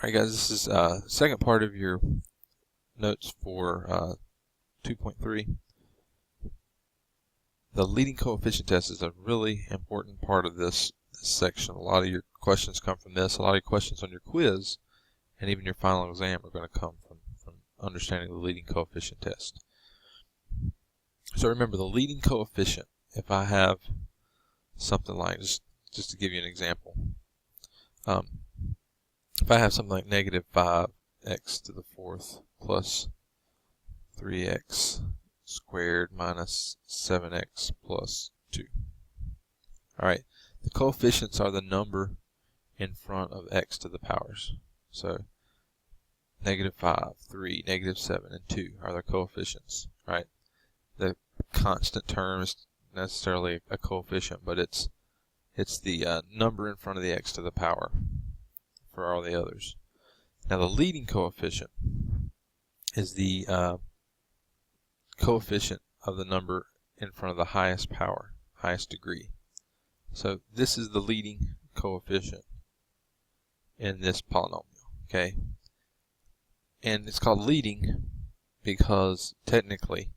Alright guys, this is second part of your notes for 2.3. The leading coefficient test is a really important part of this section. A lot of your questions come from this. A lot of your questions on your quiz and even your final exam are going to come from understanding the leading coefficient test. So remember, the leading coefficient, if I have something like, just to give you an example, if I have something like negative 5x to the fourth plus 3x squared minus 7x plus 2. Alright, the coefficients are the number in front of x to the powers. So negative 5, 3, negative 7, and 2 are the coefficients. Right? The constant term is necessarily a coefficient, but it's the number in front of the x to the power for all the others. Now the leading coefficient is the coefficient of the number in front of the highest power, highest degree. So this is the leading coefficient in this polynomial, okay? And it's called leading because technically,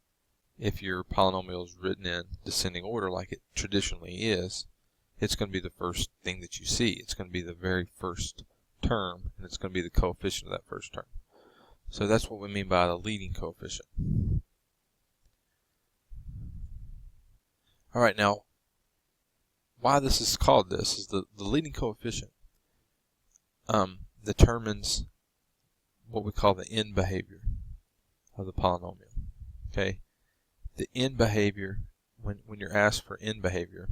if your polynomial is written in descending order like it traditionally is, it's going to be the first thing that you see. It's going to be the very first term, and it's going to be the coefficient of that first term. So that's what we mean by the leading coefficient. Alright, now, why this is called this is the leading coefficient determines what we call the end behavior of the polynomial. Okay? The end behavior, when you're asked for end behavior,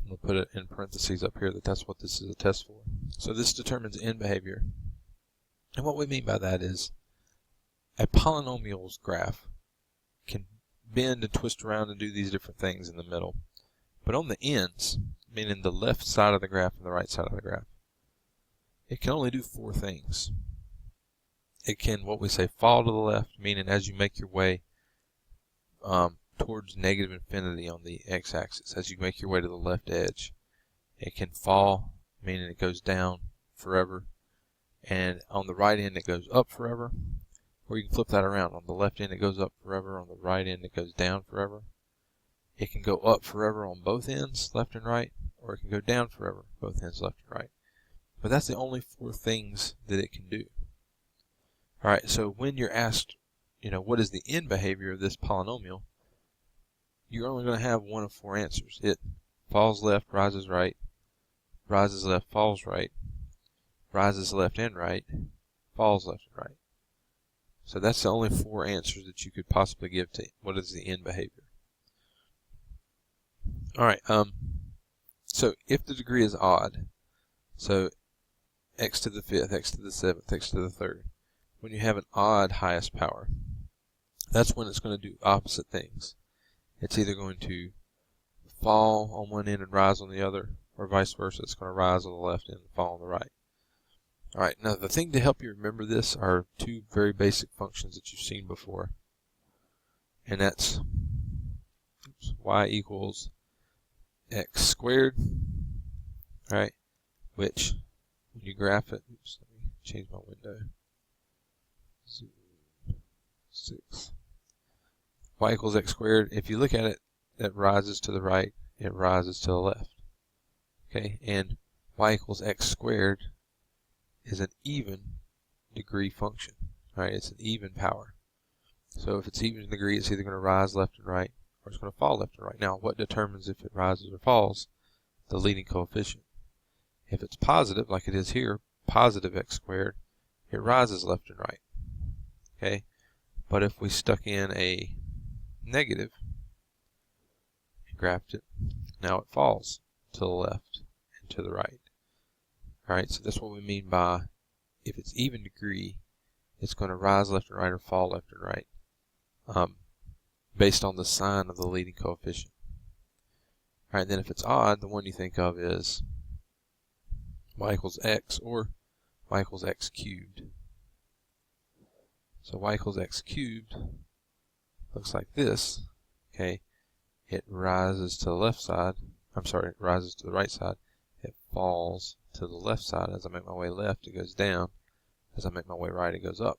we'll put it in parentheses up here that's what this is a test for. So this determines end behavior. And what we mean by that is a polynomial's graph can bend and twist around and do these different things in the middle. But on the ends, meaning the left side of the graph and the right side of the graph, it can only do four things. It can, what we say, fall to the left, meaning as you make your way towards negative infinity on the x-axis, as you make your way to the left edge. It can fall, meaning it goes down forever, and on the right end it goes up forever, or you can flip that around. On the left end it goes up forever, on the right end it goes down forever. It can go up forever on both ends, left and right, or it can go down forever, both ends, left and right. But that's the only four things that it can do. Alright, so when you're asked, what is the end behavior of this polynomial, you're only going to have one of four answers. It falls left, rises right, rises left, falls right, rises left and right, falls left and right. So that's the only four answers that you could possibly give to what is the end behavior. Alright, so if the degree is odd, so x to the fifth, x to the seventh, x to the third, when you have an odd highest power, that's when it's going to do opposite things. It's either going to fall on one end and rise on the other, or vice versa. It's going to rise on the left end and fall on the right. Alright, now the thing to help you remember this are two very basic functions that you've seen before. And that's y equals x squared, right? Which, when you graph it, oops, let me change my window. 6. Y equals x squared. If you look at it, that rises to the right, it rises to the left. Okay, and y equals x squared is an even degree function. Right, it's an even power. So if it's even degree, it's either going to rise left and right, or it's going to fall left and right. Now, what determines if it rises or falls? The leading coefficient. If it's positive, like it is here, positive x squared, it rises left and right. Okay, but if we stuck in a negative and graphed it, now it falls to the left and to the right. Alright, so that's what we mean by if it's even degree, it's going to rise left and right or fall left and right, based on the sign of the leading coefficient. Alright, then if it's odd, the one you think of is y equals x or y equals x cubed. So y equals x cubed looks like this. Okay, it rises to the left side. I'm sorry, it rises to the right side. It falls to the left side. As I make my way left, it goes down. As I make my way right, it goes up.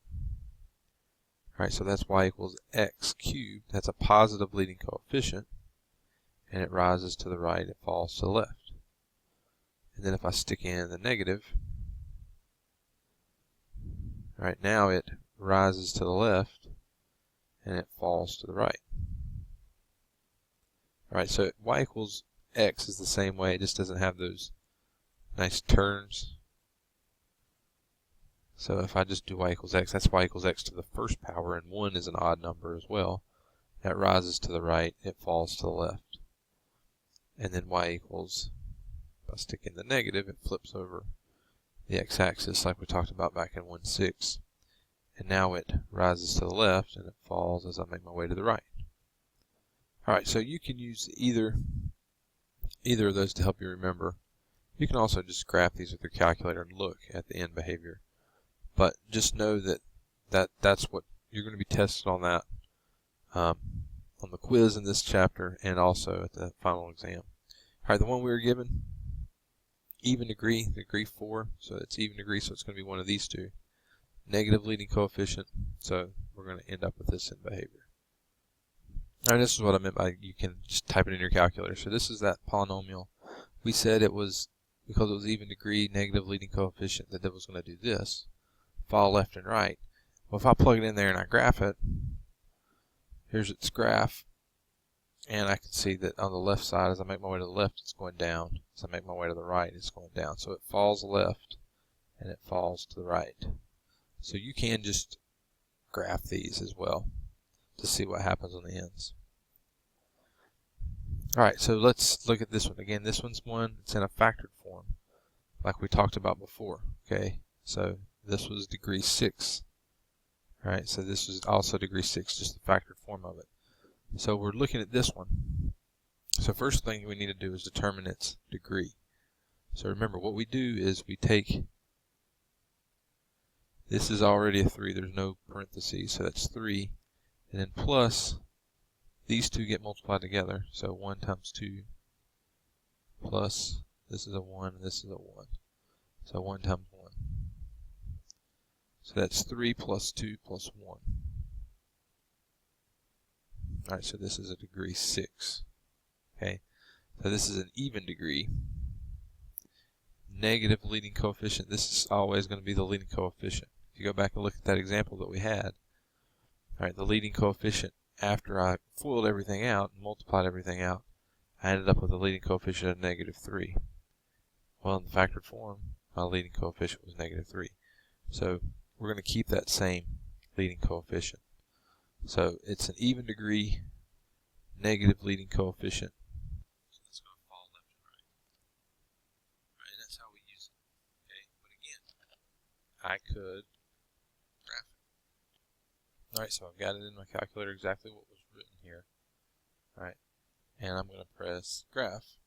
Alright, so that's y equals x cubed. That's a positive leading coefficient. And it rises to the right, it falls to the left. And then if I stick in the negative, alright, now it rises to the left and it falls to the right. Alright, so y equals x is the same way, it just doesn't have those nice turns. So if I just do y equals x, that's y equals x to the first power, and 1 is an odd number as well. That rises to the right, it falls to the left. And then y equals, if I stick in the negative, it flips over the x-axis like we talked about back in 1.6. And now it rises to the left and it falls as I make my way to the right. Alright, so you can use either of those to help you remember. You can also just graph these with your calculator and look at the end behavior. But just know that's what you're going to be tested on that on the quiz in this chapter and also at the final exam. Alright, the one we were given, even degree, degree 4, so it's even degree, so it's going to be one of these two. Negative leading coefficient, so we're going to end up with this in behavior. Alright, this is what I meant by you can just type it in your calculator. So this is that polynomial. We said it was, because it was even degree, negative leading coefficient, that it was going to do this. Follow left and right. Well, if I plug it in there and I graph it, here's its graph, and I can see that on the left side, as I make my way to the left, it's going down. As I make my way to the right, it's going down. So it falls left and it falls to the right. So you can just graph these as well to see what happens on the ends. Alright, so let's look at this one. Again, this one's one, it's in a factored form, like we talked about before. Okay, so this was degree 6. Alright, so this was also degree 6, just the factored form of it. So we're looking at this one. So first thing we need to do is determine its degree. So remember, what we do is we take, this is already a 3, there's no parentheses, so that's 3, and then plus, these two get multiplied together, so 1 times 2 plus, this is a 1, and this is a 1. So 1 times 1. So that's 3 plus 2 plus 1. Alright, so this is a degree 6. Okay, so this is an even degree. Negative leading coefficient, this is always going to be the leading coefficient. If you go back and look at that example that we had, alright, the leading coefficient, after I FOILed everything out and multiplied everything out, I ended up with a leading coefficient of negative 3. Well, in the factored form, my leading coefficient was negative 3. So we're going to keep that same leading coefficient. So it's an even degree, negative leading coefficient. So that's going to fall left and right. Right, and that's how we use it. Okay, but again, I could graph it. Alright, so I've got it in my calculator exactly what was written here. Alright, and I'm going to press graph.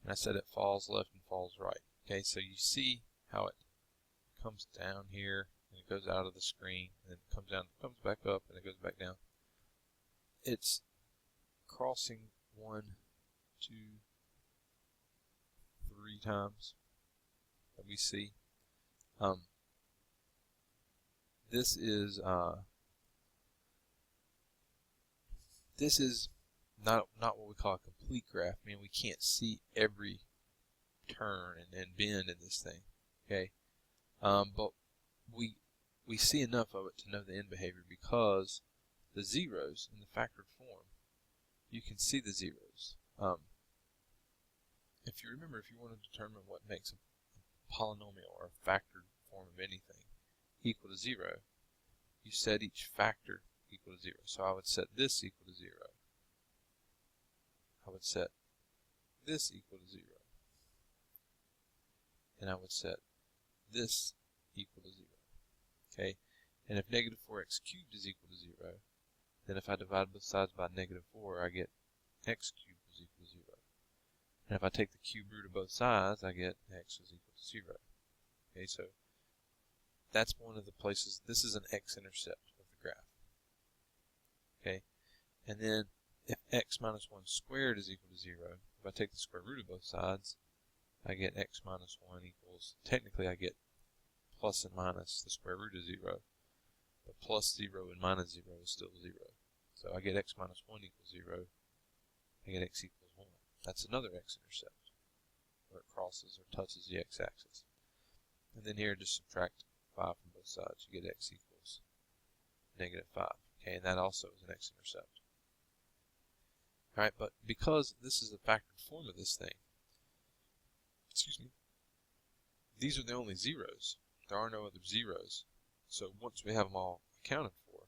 And I said it falls left and falls right. Okay, so you see how it comes down here and it goes out of the screen and then it comes down, comes back up and it goes back down. It's crossing 1, 2, 3 times that we see. This is not what we call a complete graph. I mean, we can't see every turn and bend in this thing. Okay, but we see enough of it to know the end behavior, because the zeros in the factored form, you can see the zeros. If you remember, if you want to determine what makes a polynomial or a factored form of anything equal to 0, you set each factor equal to 0. So I would set this equal to 0. I would set this equal to 0. And I would set this equal to 0. Okay? And if negative 4x cubed is equal to 0, then if I divide both sides by negative 4, I get x cubed is equal to 0. And if I take the cube root of both sides, I get x is equal to 0. Okay, so that's one of the places. This is an x-intercept of the graph. Okay, and then if x minus 1 squared is equal to 0, if I take the square root of both sides, I get x minus 1 equals, technically I get plus and minus the square root of 0, but plus 0 and minus 0 is still 0. So I get x minus 1 equals 0, I get x equals 1. That's another x-intercept, where it crosses or touches the x-axis. And then here, just subtract 5 from both sides. You get x equals negative 5. Okay, and that also is an x-intercept. Alright, but because this is the factored form of this thing, excuse me, these are the only zeros. There are no other zeros. So once we have them all accounted for,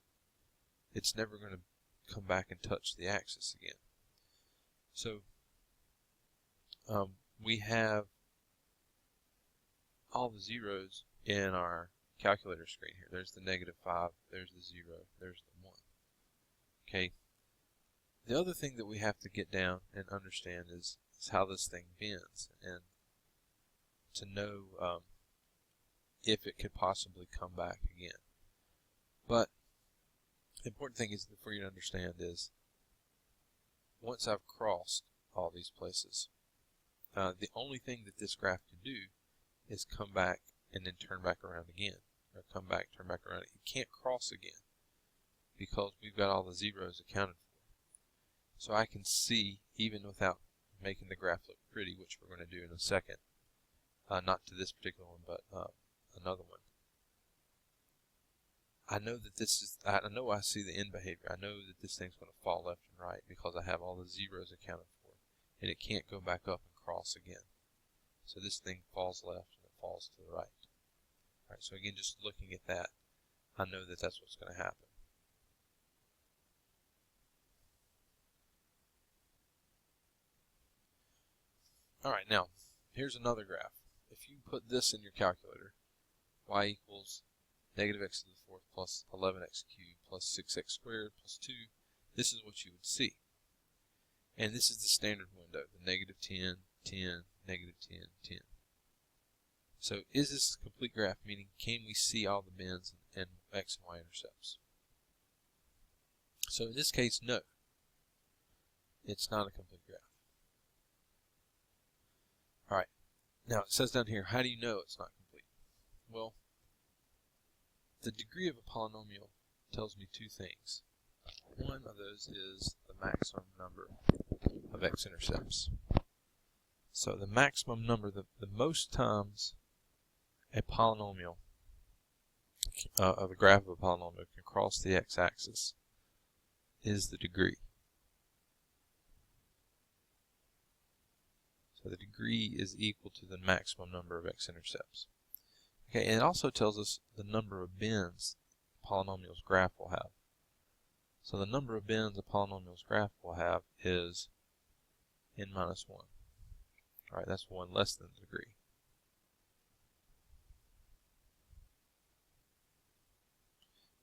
it's never going to come back and touch the axis again. So we have all the zeros in our calculator screen here. There's the negative 5, there's the 0, there's the 1. Okay. The other thing that we have to get down and understand is how this thing bends, and to know if it could possibly come back again. But the important thing is for you to understand is once I've crossed all these places, the only thing that this graph can do is come back and then turn back around again, or come back, turn back around. It can't cross again because we've got all the zeros accounted for. So I can see, even without making the graph look pretty, which we're going to do in a second, not to this particular one, but another one. I know that this is, I know I see the end behavior. I know that this thing's going to fall left and right because I have all the zeros accounted for, and it can't go back up and cross again. So this thing falls left and it falls to the right. All right, so again, just looking at that, I know that that's what's going to happen. All right, now, here's another graph. If you put this in your calculator, y equals negative x to the fourth plus 11x cubed plus 6x squared plus 2, this is what you would see. And this is the standard window, the negative 10, 10, negative 10, 10. So is this a complete graph, meaning can we see all the bends and x and y intercepts? So in this case, no. It's not a complete graph. Alright, now it says down here, how do you know it's not complete? Well, the degree of a polynomial tells me two things. One of those is the maximum number of x-intercepts. So the maximum number, the most times a polynomial, of a graph of a polynomial can cross the x-axis is the degree. So the degree is equal to the maximum number of x-intercepts. Okay, and it also tells us the number of bends a polynomial's graph will have. So the number of bends a polynomial's graph will have is n minus 1. Alright, that's one less than the degree.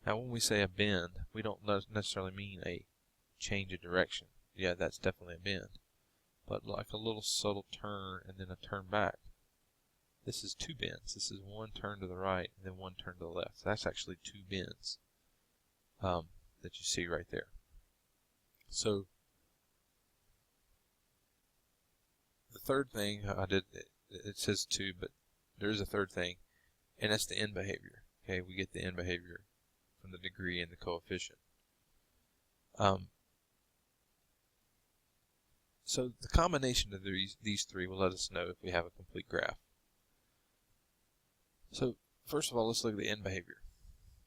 Now when we say a bend, we don't necessarily mean a change of direction. Yeah, that's definitely a bend. But like a little subtle turn and then a turn back. This is two bends. This is one turn to the right and then one turn to the left. So that's actually two bends that you see right there. So the third thing I did, it says two, but there is a third thing, and that's the end behavior. Okay, we get the end behavior from the degree and the coefficient. So the combination of these three will let us know if we have a complete graph. So first of all, let's look at the end behavior.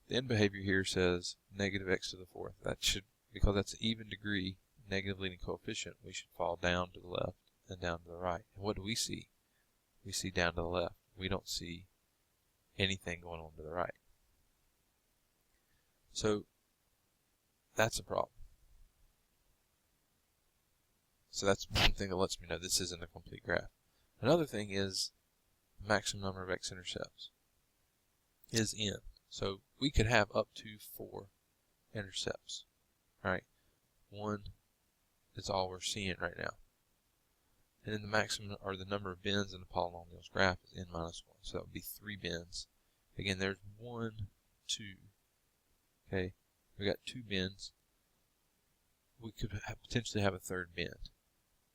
The end behavior here says negative x to the fourth. That should, because that's an even degree, negative leading coefficient, we should fall down to the left and down to the right. And what do we see? We see down to the left. We don't see anything going on to the right. So that's a problem. So that's one thing that lets me know this isn't a complete graph. Another thing is the maximum number of x-intercepts is n. So we could have up to 4 intercepts. Alright, one is all we're seeing right now. And then the maximum, or the number of bends in the polynomial's graph is n minus 1. So that would be 3 bends. Again, there's 1, 2. Okay, we got 2 bends. We could potentially have a third bend.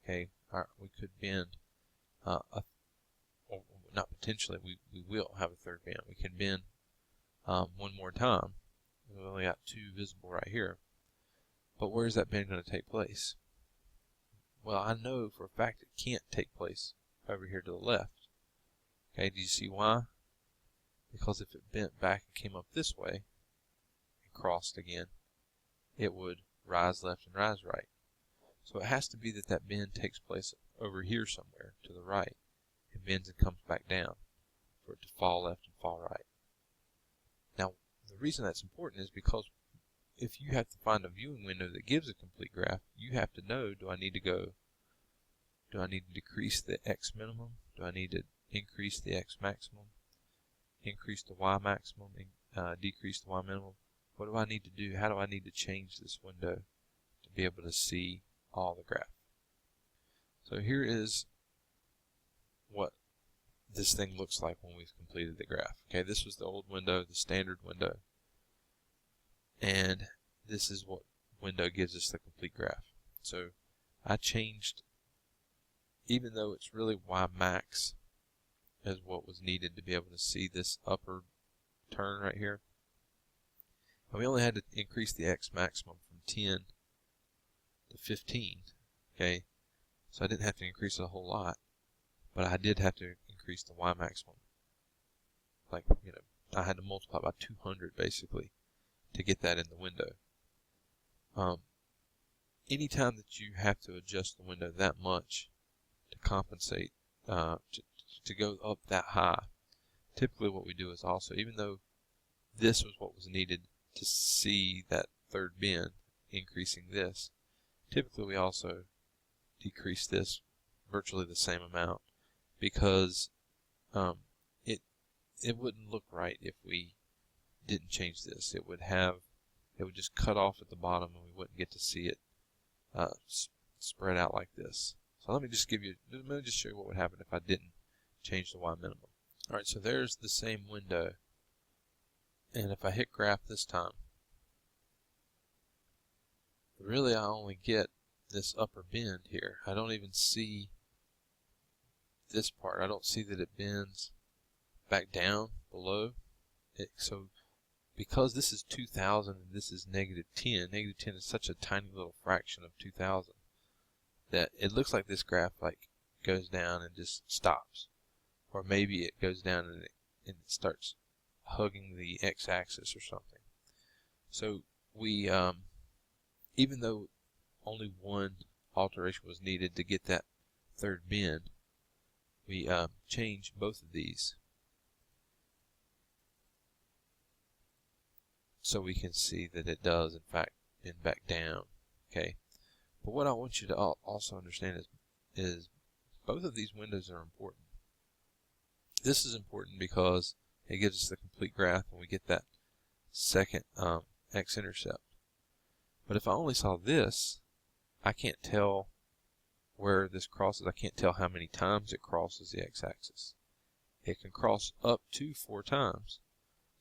Okay, we could bend not potentially, we will have a third bend. We can bend one more time. We've only got two visible right here. But where is that bend going to take place? Well, I know for a fact it can't take place over here to the left. Okay, do you see why? Because if it bent back and came up this way and crossed again, it would rise left and rise right. So it has to be that that bend takes place over here somewhere to the right. It bends and comes back down for it to fall left and fall right. Now, the reason that's important is because if you have to find a viewing window that gives a complete graph, you have to know, do I need to decrease the x minimum? Do I need to increase the x maximum? Increase the y maximum and decrease the y minimum? What do I need to do? How do I need to change this window to be able to see all the graph? So here is what this thing looks like when we've completed the graph. Okay, this was the old window, the standard window. And this is what window gives us the complete graph. So I changed, even though it's really y max is what was needed to be able to see this upper turn right here. And we only had to increase the x maximum from 10 to 15. Okay, so I didn't have to increase it a whole lot, but I did have to increase the y maximum. Like, I had to multiply by 200 basically to get that in the window. Anytime that you have to adjust the window that much to compensate, to go up that high, typically what we do is also, even though this was what was needed to see that third bend, increasing this, typically we also decrease this virtually the same amount, because it wouldn't look right if we didn't change this. It would just cut off at the bottom and we wouldn't get to see it spread out like this. So let me just show you what would happen if I didn't change the y minimum. Alright, so there's the same window, and if I hit graph this time, really I only get this upper bend here. I don't even see this part. I don't see that it bends back down below. So because this is 2000 and this is -10, -10 is such a tiny little fraction of 2000 that it looks like this graph like goes down and just stops. Or maybe it goes down and it starts hugging the x-axis or something. So we, even though only one alteration was needed to get that third bend, we change both of these so we can see that it does in fact bend back down. Okay, but what I want you to also understand is both of these windows are important. This is important because it gives us the complete graph when we get that second x-intercept. But if I only saw this, I can't tell where this crosses. I can't tell how many times it crosses the x-axis. It can cross up to 4 times.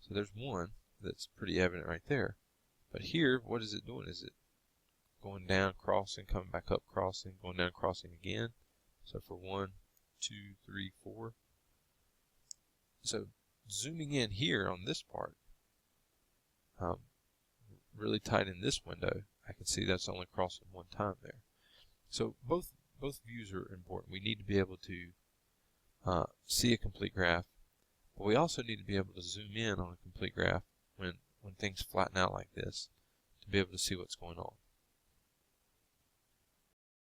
So there's one that's pretty evident right there. But here, what is it doing? Is it going down, crossing, coming back up, crossing, going down, crossing again? So for 1, 2, 3, 4. So zooming in here on this part, really tight in this window, I can see that's only crossing 1 time there. So both views are important. We need to be able to see a complete graph, but we also need to be able to zoom in on a complete graph when things flatten out like this to be able to see what's going on.